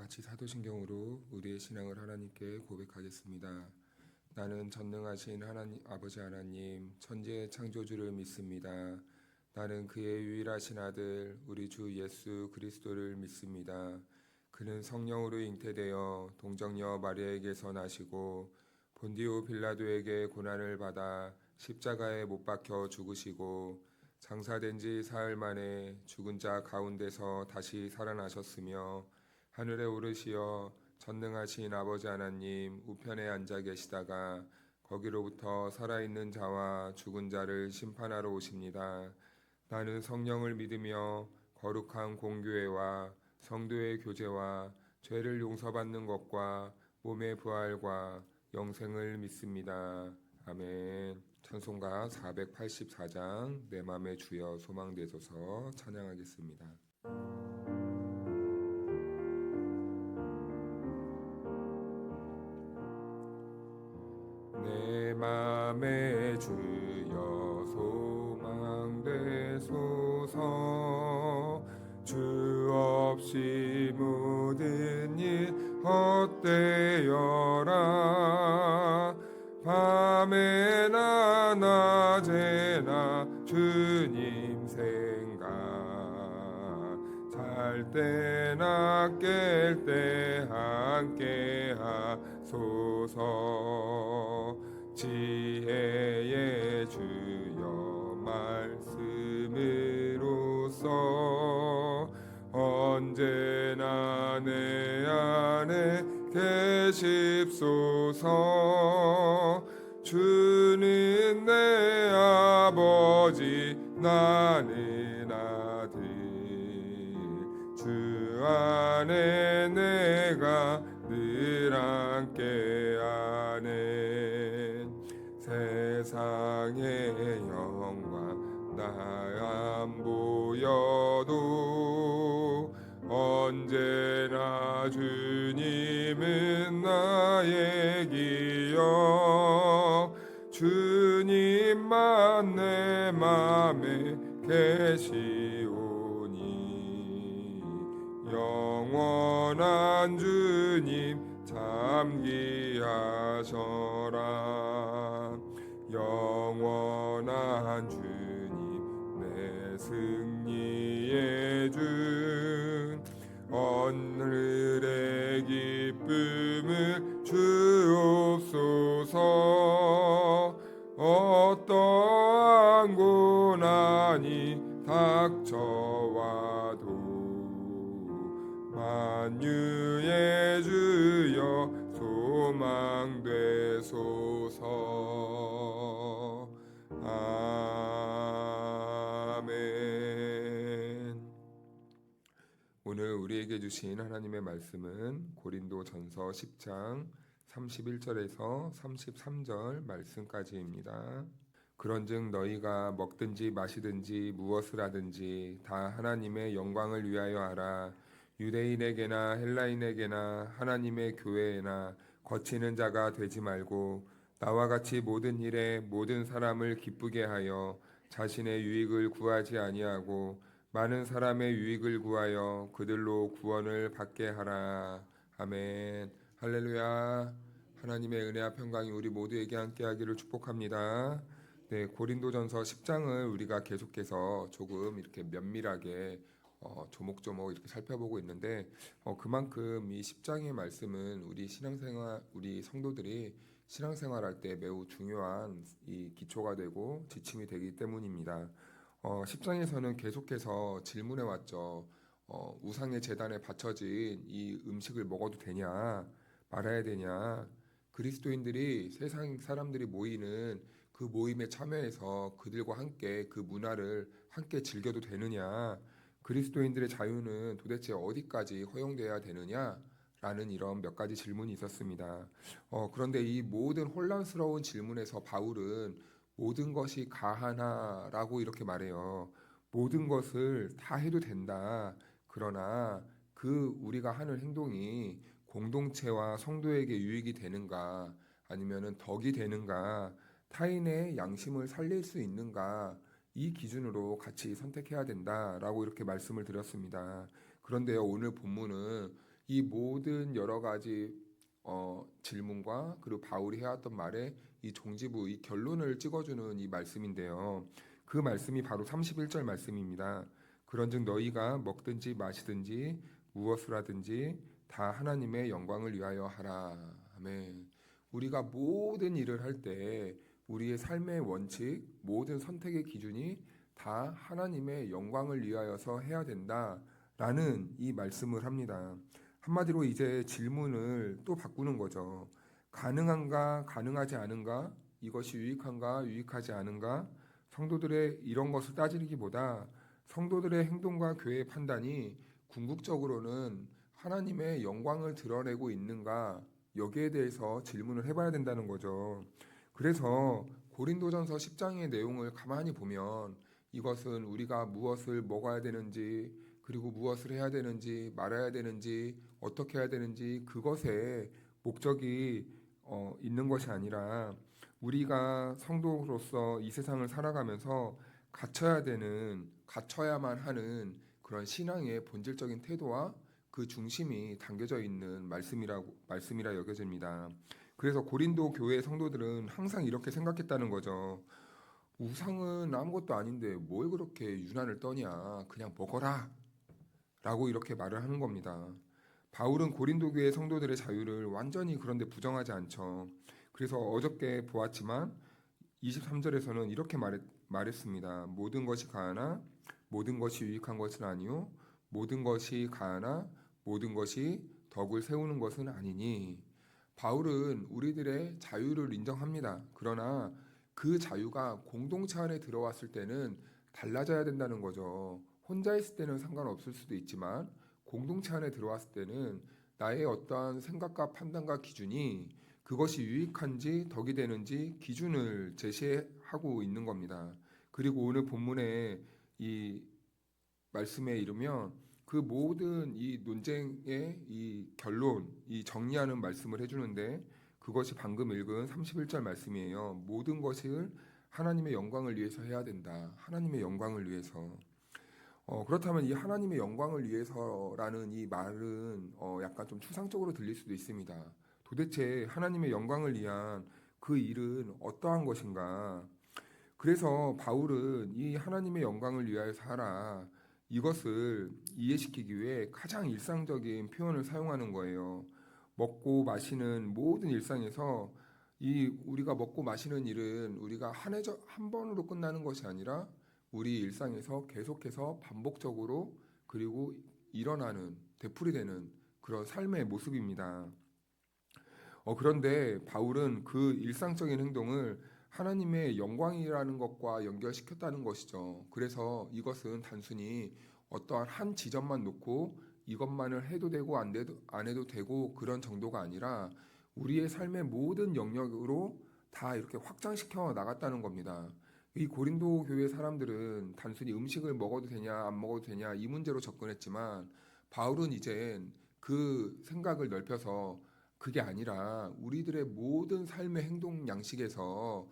같이 사도신경으로 우리의 신앙을 하나님께 고백하겠습니다. 나는 전능하신 하나님, 아버지 하나님, 천지의 창조주를 믿습니다. 나는 그의 유일하신 아들, 우리 주 예수 그리스도를 믿습니다. 그는 성령으로 잉태되어 동정녀 마리아에게서 나시고 본디오 빌라도에게 고난을 받아 십자가에 못 박혀 죽으시고 장사된 지 사흘 만에 죽은 자 가운데서 다시 살아나셨으며 하늘에 오르시어 전능하신 아버지 하나님 우편에 앉아 계시다가 거기로부터 살아있는 자와 죽은 자를 심판하러 오십니다. 나는 성령을 믿으며 거룩한 공교회와 성도의 교제와 죄를 용서받는 것과 몸의 부활과 영생을 믿습니다. 아멘. 찬송가 484장 내 맘의 주여 소망되소서 찬양하겠습니다. 내 맘의 주여 소망되소서 주 없이 모든 일 헛되어라 밤에나 낮에나 주님 생각 잘 때나 깰 때 함께 하소서 지혜의 주여 말씀으로써 언제나 내 안에 계십소서 주는 내 아버지 나는 아들 주 안에 내가 늘 함께하네 세상의 영광 나 안 보여도 언제나 주님은 나의 기억 주님만 내 맘에 계시오니 영원한 주님 잠기하셔라 영원한 주님 내 승리의 준 오늘의 기쁨을 주옵소서 어떠한 고난이 닥쳐와도 만유의 주여 소망되소서 아멘. 오늘 우리에게 주신 하나님의 말씀은 고린도전서 10장 31절에서 33절 말씀까지입니다. 그런즉 너희가 먹든지 마시든지 무엇을 하든지 다 하나님의 영광을 위하여 하라. 유대인에게나 헬라인에게나 하나님의 교회에나 거치는 자가 되지 말고 나와 같이 모든 일에 모든 사람을 기쁘게 하여 자신의 유익을 구하지 아니하고 많은 사람의 유익을 구하여 그들로 구원을 받게 하라. 아멘. 할렐루야. 하나님의 은혜와 평강이 우리 모두에게 함께하기를 축복합니다. 네, 고린도전서 10장을 우리가 계속해서 조금 이렇게 면밀하게 조목조목 이렇게 살펴보고 있는데 그만큼 이 10장의 말씀은 우리 신앙생활, 우리 성도들이 신앙생활할 때 매우 중요한 이 기초가 되고 지침이 되기 때문입니다. 10장에서는 계속해서 질문해 왔죠. 우상의 제단에 바쳐진 이 음식을 먹어도 되냐, 말아야 되냐, 그리스도인들이 세상 사람들이 모이는 그 모임에 참여해서 그들과 함께 그 문화를 함께 즐겨도 되느냐, 그리스도인들의 자유는 도대체 어디까지 허용되어야 되느냐 라는 이런 몇 가지 질문이 있었습니다. 그런데 이 모든 혼란스러운 질문에서 바울은 모든 것이 가하나라고 이렇게 말해요. 모든 것을 다 해도 된다. 그러나 그 우리가 하는 행동이 공동체와 성도에게 유익이 되는가 아니면은 덕이 되는가 타인의 양심을 살릴 수 있는가 이 기준으로 같이 선택해야 된다라고 이렇게 말씀을 드렸습니다. 그런데요, 오늘 본문은 이 모든 여러 가지 질문과 그리고 바울이 해왔던 말에 이 종지부, 이 결론을 찍어주는 이 말씀인데요. 그 말씀이 바로 31절 말씀입니다. 그런즉 너희가 먹든지 마시든지 무엇을 하든지 다 하나님의 영광을 위하여 하라. 아멘. 우리가 모든 일을 할 때 우리의 삶의 원칙, 모든 선택의 기준이 다 하나님의 영광을 위하여서 해야 된다라는 이 말씀을 합니다. 한마디로 이제 질문을 또 바꾸는 거죠. 가능한가, 가능하지 않은가, 이것이 유익한가, 유익하지 않은가, 성도들의 이런 것을 따지기보다 성도들의 행동과 교회의 판단이 궁극적으로는 하나님의 영광을 드러내고 있는가, 여기에 대해서 질문을 해봐야 된다는 거죠. 그래서 고린도전서 10장의 내용을 가만히 보면 이것은 우리가 무엇을 먹어야 되는지, 그리고 무엇을 해야 되는지, 말아야 되는지, 어떻게 해야 되는지 그것에 목적이 있는 것이 아니라 우리가 성도로서 이 세상을 살아가면서 갖춰야만 하는 그런 신앙의 본질적인 태도와 그 중심이 담겨져 있는 말씀이라 여겨집니다. 그래서 고린도 교회 성도들은 항상 이렇게 생각했다는 거죠. 우상은 아무것도 아닌데 뭘 그렇게 유난을 떠냐? 그냥 먹어라. 라고 이렇게 말을 하는 겁니다. 바울은 고린도 교회 성도들의 자유를 완전히 그런데 부정하지 않죠. 그래서 어저께 보았지만 23절에서는 이렇게 말했습니다. 모든 것이 가하나 모든 것이 유익한 것은 아니요 모든 것이 가하나 모든 것이 덕을 세우는 것은 아니니. 바울은 우리들의 자유를 인정합니다. 그러나 그 자유가 공동체 안에 들어왔을 때는 달라져야 된다는 거죠. 혼자 있을 때는 상관없을 수도 있지만 공동체 안에 들어왔을 때는 나의 어떠한 생각과 판단과 기준이 그것이 유익한지 덕이 되는지 기준을 제시하고 있는 겁니다. 그리고 오늘 본문의 이 말씀에 이르면 그 모든 이 논쟁의 이 결론, 이 정리하는 말씀을 해주는데 그것이 방금 읽은 31절 말씀이에요. 모든 것을 하나님의 영광을 위해서 해야 된다. 하나님의 영광을 위해서. 그렇다면 이 하나님의 영광을 위해서라는 이 말은 약간 좀 추상적으로 들릴 수도 있습니다. 도대체 하나님의 영광을 위한 그 일은 어떠한 것인가? 그래서 바울은 이 하나님의 영광을 위하여서 하라, 이것을 이해시키기 위해 가장 일상적인 표현을 사용하는 거예요. 먹고 마시는 모든 일상에서 이 우리가 먹고 마시는 일은 우리가 한 번으로 끝나는 것이 아니라 우리 일상에서 계속해서 반복적으로 그리고 일어나는 되풀이되는 그런 삶의 모습입니다. 그런데 바울은 그 일상적인 행동을 하나님의 영광이라는 것과 연결시켰다는 것이죠. 그래서 이것은 단순히 어떠한 한 지점만 놓고 이것만을 해도 되고 안 해도 되고 그런 정도가 아니라 우리의 삶의 모든 영역으로 다 이렇게 확장시켜 나갔다는 겁니다. 이 고린도 교회 사람들은 단순히 음식을 먹어도 되냐 안 먹어도 되냐 이 문제로 접근했지만 바울은 이젠 그 생각을 넓혀서 그게 아니라 우리들의 모든 삶의 행동 양식에서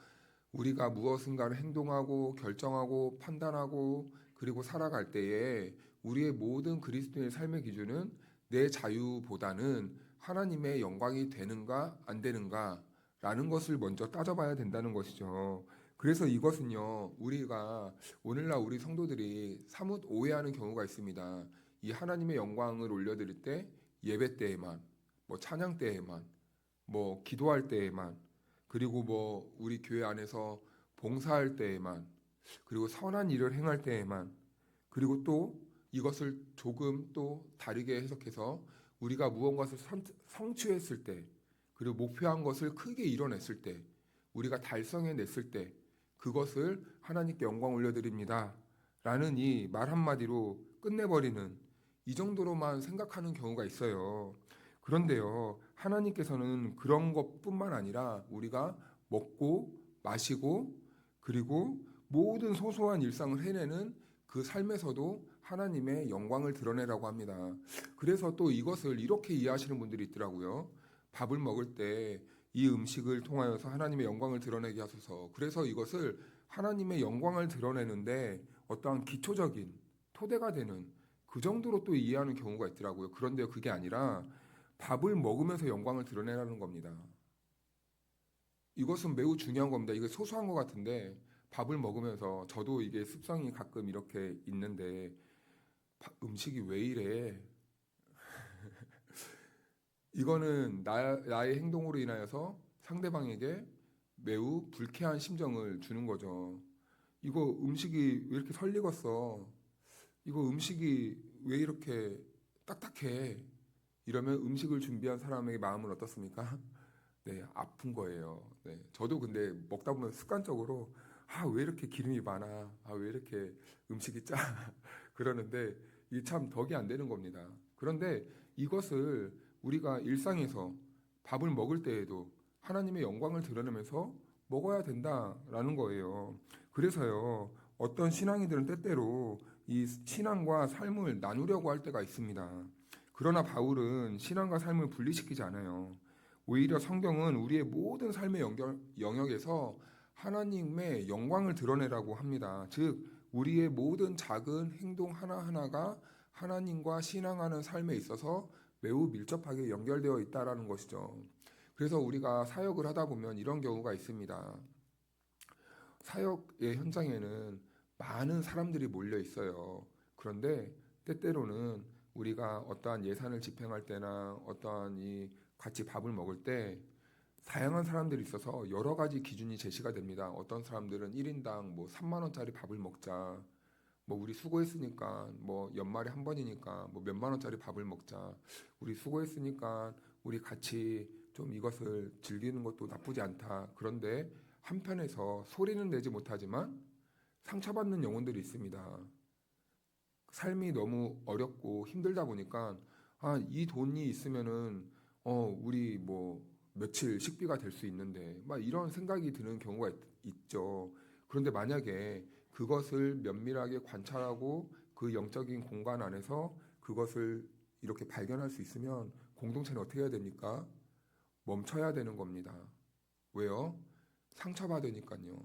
우리가 무엇인가를 행동하고 결정하고 판단하고 그리고 살아갈 때에 우리의 모든 그리스도인의 삶의 기준은 내 자유보다는 하나님의 영광이 되는가 안 되는가 라는 것을 먼저 따져봐야 된다는 것이죠. 그래서 이것은요, 우리가 오늘날 우리 성도들이 사뭇 오해하는 경우가 있습니다. 이 하나님의 영광을 올려드릴 때 예배 때에만, 뭐 찬양 때에만, 뭐 기도할 때에만, 그리고 뭐 우리 교회 안에서 봉사할 때에만, 그리고 선한 일을 행할 때에만, 그리고 또 이것을 조금 또 다르게 해석해서 우리가 무언가를 성취했을 때, 그리고 목표한 것을 크게 이뤄냈을 때, 우리가 달성해냈을 때 그것을 하나님께 영광 올려드립니다 라는 이 말 한마디로 끝내버리는, 이 정도로만 생각하는 경우가 있어요. 그런데요, 하나님께서는 그런 것뿐만 아니라 우리가 먹고 마시고 그리고 모든 소소한 일상을 해내는 그 삶에서도 하나님의 영광을 드러내라고 합니다. 그래서 또 이것을 이렇게 이해하시는 분들이 있더라고요. 밥을 먹을 때 이 음식을 통하여서 하나님의 영광을 드러내게 하소서. 그래서 이것을 하나님의 영광을 드러내는데 어떠한 기초적인 토대가 되는 그 정도로 또 이해하는 경우가 있더라고요. 그런데 그게 아니라 밥을 먹으면서 영광을 드러내라는 겁니다. 이것은 매우 중요한 겁니다. 이게 소소한 것 같은데 밥을 먹으면서 저도 이게 습성이 가끔 이렇게 있는데 음식이 왜 이래? 이거는 나의 행동으로 인하여서 상대방에게 매우 불쾌한 심정을 주는 거죠. 이거 음식이 왜 이렇게 설익었어? 이거 음식이 왜 이렇게 딱딱해? 이러면 음식을 준비한 사람의 마음은 어떻습니까? 네, 아픈 거예요. 네, 저도 근데 먹다 보면 습관적으로 왜 이렇게 기름이 많아? 왜 이렇게 음식이 짜? 그러는데 이게 참 덕이 안 되는 겁니다. 그런데 이것을 우리가 일상에서 밥을 먹을 때에도 하나님의 영광을 드러내면서 먹어야 된다라는 거예요. 그래서요, 어떤 신앙이들은 때때로 이 신앙과 삶을 나누려고 할 때가 있습니다. 그러나 바울은 신앙과 삶을 분리시키지 않아요. 오히려 성경은 우리의 모든 삶의 영역에서 하나님의 영광을 드러내라고 합니다. 즉, 우리의 모든 작은 행동 하나하나가 하나님과 신앙하는 삶에 있어서 매우 밀접하게 연결되어 있다라는 것이죠. 그래서 우리가 사역을 하다 보면 이런 경우가 있습니다. 사역의 현장에는 많은 사람들이 몰려 있어요. 그런데 때때로는 우리가 어떠한 예산을 집행할 때나 어떠한 이 같이 밥을 먹을 때 다양한 사람들이 있어서 여러 가지 기준이 제시가 됩니다. 어떤 사람들은 1인당 뭐 3만 원짜리 밥을 먹자. 뭐 우리 수고했으니까 뭐 연말에 한 번이니까 뭐 몇만 원짜리 밥을 먹자. 우리 수고했으니까 우리 같이 좀 이것을 즐기는 것도 나쁘지 않다. 그런데 한편에서 소리는 내지 못하지만 상처받는 영혼들이 있습니다. 삶이 너무 어렵고 힘들다 보니까 이 돈이 있으면은 우리 뭐 며칠 식비가 될 수 있는데 막 이런 생각이 드는 경우가 있죠. 그런데 만약에 그것을 면밀하게 관찰하고 그 영적인 공간 안에서 그것을 이렇게 발견할 수 있으면 공동체는 어떻게 해야 됩니까? 멈춰야 되는 겁니다. 왜요? 상처받으니까요.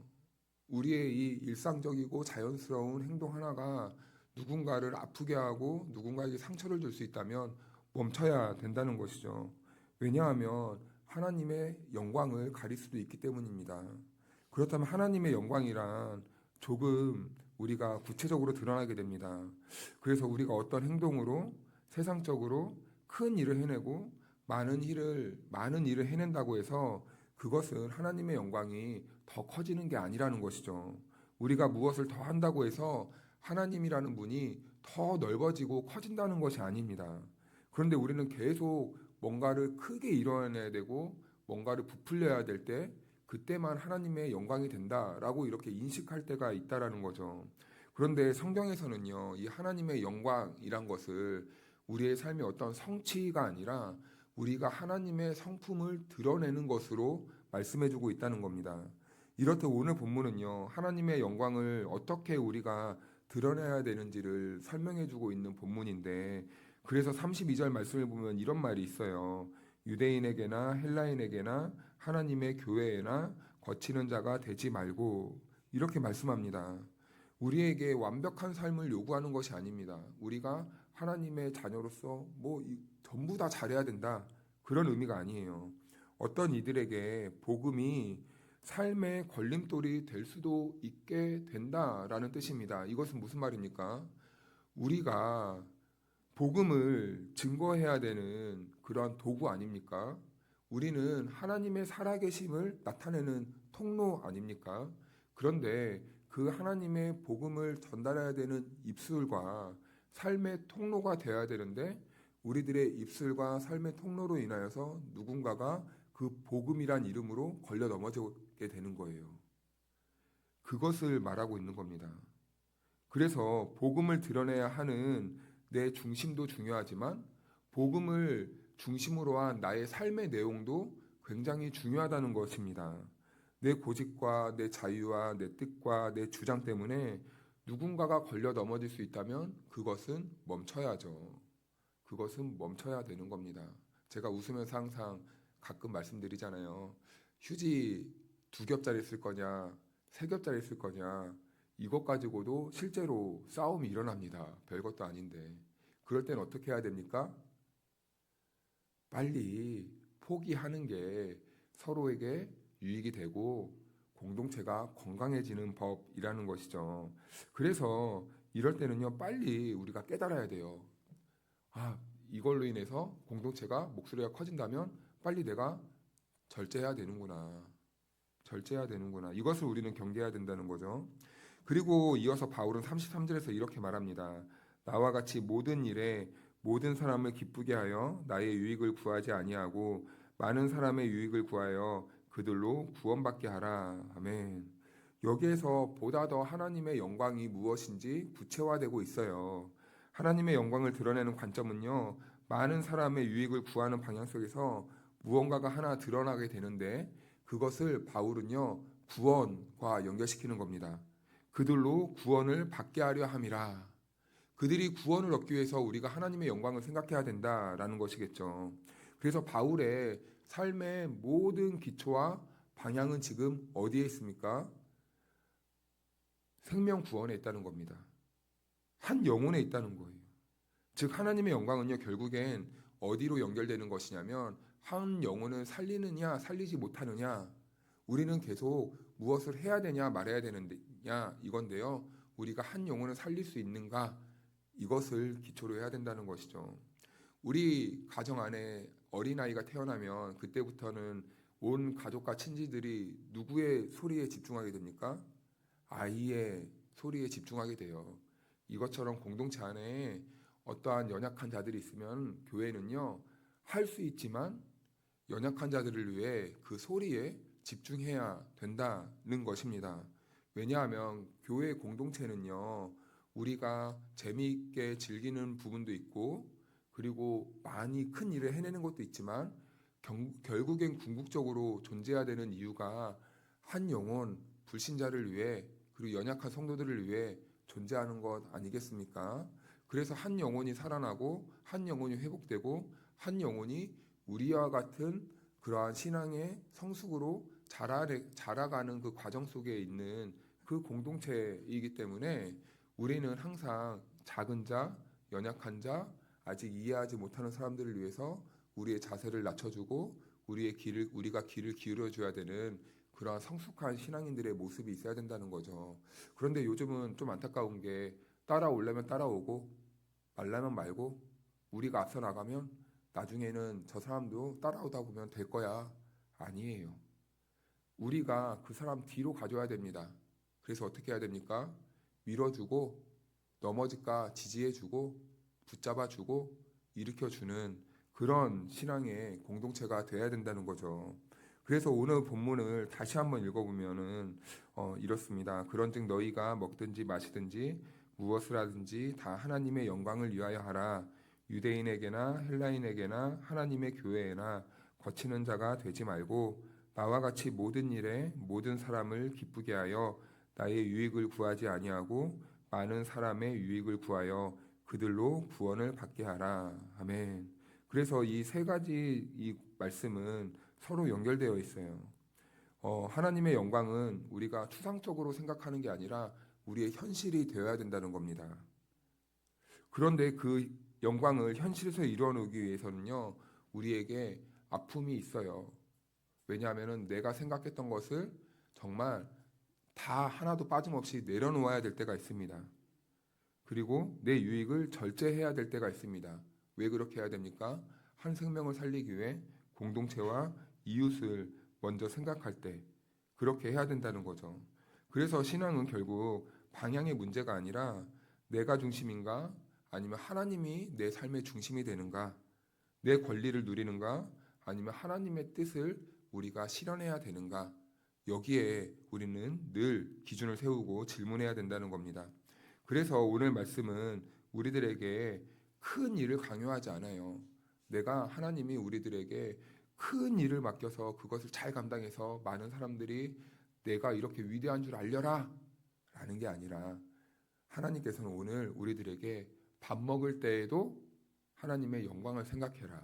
우리의 이 일상적이고 자연스러운 행동 하나가 누군가를 아프게 하고 누군가에게 상처를 줄 수 있다면 멈춰야 된다는 것이죠. 왜냐하면 하나님의 영광을 가릴 수도 있기 때문입니다. 그렇다면 하나님의 영광이란 조금 우리가 구체적으로 드러나게 됩니다. 그래서 우리가 어떤 행동으로 세상적으로 큰 일을 해내고 많은 일을 해낸다고 해서 그것은 하나님의 영광이 더 커지는 게 아니라는 것이죠. 우리가 무엇을 더 한다고 해서 하나님이라는 분이 더 넓어지고 커진다는 것이 아닙니다. 그런데 우리는 계속 뭔가를 크게 이뤄내야 되고 뭔가를 부풀려야 될 때 그때만 하나님의 영광이 된다라고 이렇게 인식할 때가 있다라는 거죠. 그런데 성경에서는요, 이 하나님의 영광이란 것을 우리의 삶의 어떤 성취가 아니라 우리가 하나님의 성품을 드러내는 것으로 말씀해주고 있다는 겁니다. 이렇듯 오늘 본문은요, 하나님의 영광을 어떻게 우리가 드러내야 되는지를 설명해주고 있는 본문인데, 그래서 32절 말씀을 보면 이런 말이 있어요. 유대인에게나 헬라인에게나 하나님의 교회에나 거치는 자가 되지 말고, 이렇게 말씀합니다. 우리에게 완벽한 삶을 요구하는 것이 아닙니다. 우리가 하나님의 자녀로서 전부 다 잘해야 된다. 그런 의미가 아니에요. 어떤 이들에게 복음이 삶의 걸림돌이 될 수도 있게 된다라는 뜻입니다. 이것은 무슨 말입니까? 우리가 복음을 증거해야 되는 그러한 도구 아닙니까? 우리는 하나님의 살아계심을 나타내는 통로 아닙니까? 그런데 그 하나님의 복음을 전달해야 되는 입술과 삶의 통로가 되어야 되는데 우리들의 입술과 삶의 통로로 인하여서 누군가가 그 복음이란 이름으로 걸려 넘어지게 되는 거예요. 그것을 말하고 있는 겁니다. 그래서 복음을 드러내야 하는 내 중심도 중요하지만 복음을 중심으로 한 나의 삶의 내용도 굉장히 중요하다는 것입니다. 내 고집과 내 자유와 내 뜻과 내 주장 때문에 누군가가 걸려 넘어질 수 있다면 그것은 멈춰야죠. 그것은 멈춰야 되는 겁니다. 제가 웃으면서 항상 가끔 말씀드리잖아요. 휴지 2겹짜리 쓸 거냐, 3겹짜리 쓸 거냐, 이것 가지고도 실제로 싸움이 일어납니다. 별것도 아닌데. 그럴 땐 어떻게 해야 됩니까? 빨리 포기하는 게 서로에게 유익이 되고 공동체가 건강해지는 법이라는 것이죠. 그래서 이럴 때는요, 빨리 우리가 깨달아야 돼요. 아, 이걸로 인해서 공동체가 목소리가 커진다면 빨리 내가 절제해야 되는구나. 절제해야 되는구나. 이것을 우리는 경계해야 된다는 거죠. 그리고 이어서 바울은 33절에서 이렇게 말합니다. 나와 같이 모든 일에 모든 사람을 기쁘게 하여 나의 유익을 구하지 아니하고 많은 사람의 유익을 구하여 그들로 구원받게 하라. 아멘. 여기에서 보다 더 하나님의 영광이 무엇인지 구체화되고 있어요. 하나님의 영광을 드러내는 관점은요, 많은 사람의 유익을 구하는 방향 속에서 무언가가 하나 드러나게 되는데 그것을 바울은요, 구원과 연결시키는 겁니다. 그들로 구원을 받게 하려 함이라. 그들이 구원을 얻기 위해서 우리가 하나님의 영광을 생각해야 된다라는 것이겠죠. 그래서 바울의 삶의 모든 기초와 방향은 지금 어디에 있습니까? 생명 구원에 있다는 겁니다. 한 영혼에 있다는 거예요. 즉 하나님의 영광은요, 결국엔 어디로 연결되는 것이냐면 한 영혼을 살리느냐 살리지 못하느냐, 우리는 계속 무엇을 해야 되냐 말해야 되느냐 이건데요, 우리가 한 영혼을 살릴 수 있는가, 이것을 기초로 해야 된다는 것이죠. 우리 가정 안에 어린아이가 태어나면 그때부터는 온 가족과 친지들이 누구의 소리에 집중하게 됩니까? 아이의 소리에 집중하게 돼요. 이것처럼 공동체 안에 어떠한 연약한 자들이 있으면 교회는요, 할 수 있지만 연약한 자들을 위해 그 소리에 집중해야 된다는 것입니다. 왜냐하면 교회 공동체는요, 우리가 재미있게 즐기는 부분도 있고 그리고 많이 큰 일을 해내는 것도 있지만 결국엔 궁극적으로 존재해야 되는 이유가 한 영혼 불신자를 위해 그리고 연약한 성도들을 위해 존재하는 것 아니겠습니까? 그래서 한 영혼이 살아나고 한 영혼이 회복되고 한 영혼이 우리와 같은 그러한 신앙의 성숙으로 자라가는 그 과정 속에 있는 그 공동체이기 때문에 우리는 항상 작은 자, 연약한 자, 아직 이해하지 못하는 사람들을 위해서 우리의 자세를 낮춰주고 우리가 귀를 기울여줘야 되는 그러한 성숙한 신앙인들의 모습이 있어야 된다는 거죠. 그런데 요즘은 좀 안타까운 게 따라오려면 따라오고 말라면 말고 우리가 앞서 나가면 나중에는 저 사람도 따라오다 보면 될 거야. 아니에요. 우리가 그 사람 뒤로 가줘야 됩니다. 그래서 어떻게 해야 됩니까? 밀어주고 넘어질까 지지해주고 붙잡아주고 일으켜주는 그런 신앙의 공동체가 돼야 된다는 거죠. 그래서 오늘 본문을 다시 한번 읽어보면은 이렇습니다. 그런즉 너희가 먹든지 마시든지 무엇을 하든지 다 하나님의 영광을 위하여 하라. 유대인에게나 헬라인에게나 하나님의 교회에나 거치는 자가 되지 말고 나와 같이 모든 일에 모든 사람을 기쁘게 하여 나의 유익을 구하지 아니하고 많은 사람의 유익을 구하여 그들로 구원을 받게 하라. 아멘. 그래서 이 세 가지 이 말씀은 서로 연결되어 있어요. 하나님의 영광은 우리가 추상적으로 생각하는 게 아니라 우리의 현실이 되어야 된다는 겁니다. 그런데 그 영광을 현실에서 이루어내기 위해서는요, 우리에게 아픔이 있어요. 왜냐하면 내가 생각했던 것을 정말 다 하나도 빠짐없이 내려놓아야 될 때가 있습니다. 그리고 내 유익을 절제해야 될 때가 있습니다. 왜 그렇게 해야 됩니까? 한 생명을 살리기 위해 공동체와 이웃을 먼저 생각할 때 그렇게 해야 된다는 거죠. 그래서 신앙은 결국 방향의 문제가 아니라 내가 중심인가 아니면 하나님이 내 삶의 중심이 되는가, 내 권리를 누리는가 아니면 하나님의 뜻을 우리가 실현해야 되는가, 여기에 우리는 늘 기준을 세우고 질문해야 된다는 겁니다. 그래서 오늘 말씀은 우리들에게 큰 일을 강요하지 않아요. 내가 하나님이 우리들에게 큰 일을 맡겨서 그것을 잘 감당해서 많은 사람들이 내가 이렇게 위대한 줄 알려라 라는 게 아니라, 하나님께서는 오늘 우리들에게 밥 먹을 때에도 하나님의 영광을 생각해라.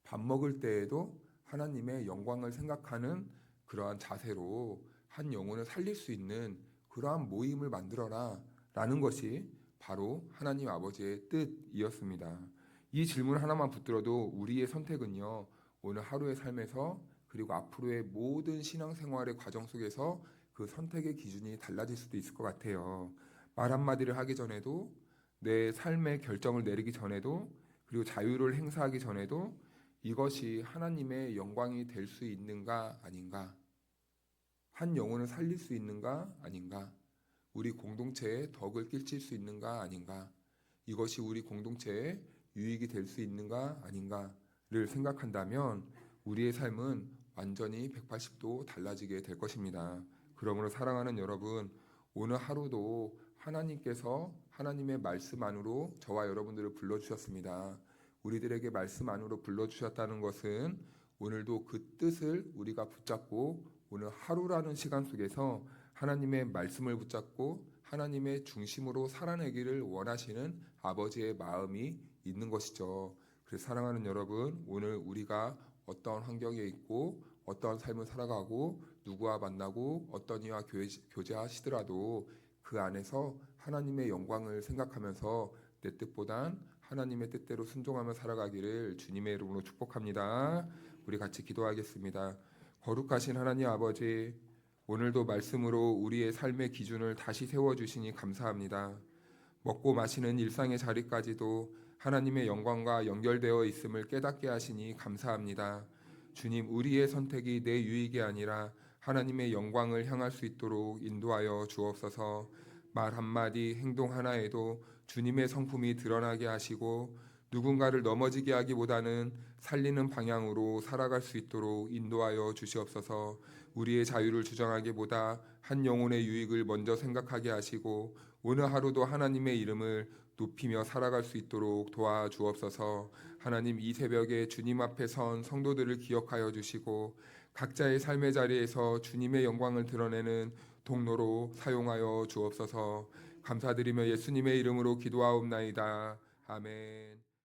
밥 먹을 때에도 하나님의 영광을 생각하는 그러한 자세로 한 영혼을 살릴 수 있는 그러한 모임을 만들어라 라는 것이 바로 하나님 아버지의 뜻이었습니다. 이 질문 하나만 붙들어도 우리의 선택은요, 오늘 하루의 삶에서 그리고 앞으로의 모든 신앙생활의 과정 속에서 그 선택의 기준이 달라질 수도 있을 것 같아요. 말 한마디를 하기 전에도, 내 삶의 결정을 내리기 전에도, 그리고 자유를 행사하기 전에도 이것이 하나님의 영광이 될 수 있는가 아닌가, 한 영혼을 살릴 수 있는가 아닌가, 우리 공동체에 덕을 끼칠 수 있는가 아닌가, 이것이 우리 공동체에 유익이 될 수 있는가 아닌가를 생각한다면 우리의 삶은 완전히 180도 달라지게 될 것입니다. 그러므로 사랑하는 여러분, 오늘 하루도 하나님께서 하나님의 말씀 안으로 저와 여러분들을 불러주셨습니다. 우리들에게 말씀 안으로 불러주셨다는 것은 오늘도 그 뜻을 우리가 붙잡고 오늘 하루라는 시간 속에서 하나님의 말씀을 붙잡고 하나님의 중심으로 살아내기를 원하시는 아버지의 마음이 있는 것이죠. 그래서 사랑하는 여러분, 오늘 우리가 어떤 환경에 있고 어떤 삶을 살아가고 누구와 만나고 어떤 이와 교제하시더라도 그 안에서 하나님의 영광을 생각하면서 내 뜻보단 하나님의 뜻대로 순종하며 살아가기를 주님의 이름으로 축복합니다. 우리 같이 기도하겠습니다. 거룩하신 하나님 아버지, 오늘도 말씀으로 우리의 삶의 기준을 다시 세워주시니 감사합니다. 먹고 마시는 일상의 자리까지도 하나님의 영광과 연결되어 있음을 깨닫게 하시니 감사합니다. 주님, 우리의 선택이 내 유익이 아니라 하나님의 영광을 향할 수 있도록 인도하여 주옵소서. 말 한마디, 행동 하나에도 주님의 성품이 드러나게 하시고 누군가를 넘어지게 하기보다는 살리는 방향으로 살아갈 수 있도록 인도하여 주시옵소서. 우리의 자유를 주장하기보다 한 영혼의 유익을 먼저 생각하게 하시고 오늘 하루도 하나님의 이름을 높이며 살아갈 수 있도록 도와주옵소서. 하나님, 이 새벽에 주님 앞에 선 성도들을 기억하여 주시고 각자의 삶의 자리에서 주님의 영광을 드러내는 통로로 사용하여 주옵소서. 감사드리며 예수님의 이름으로 기도하옵나이다. 아멘.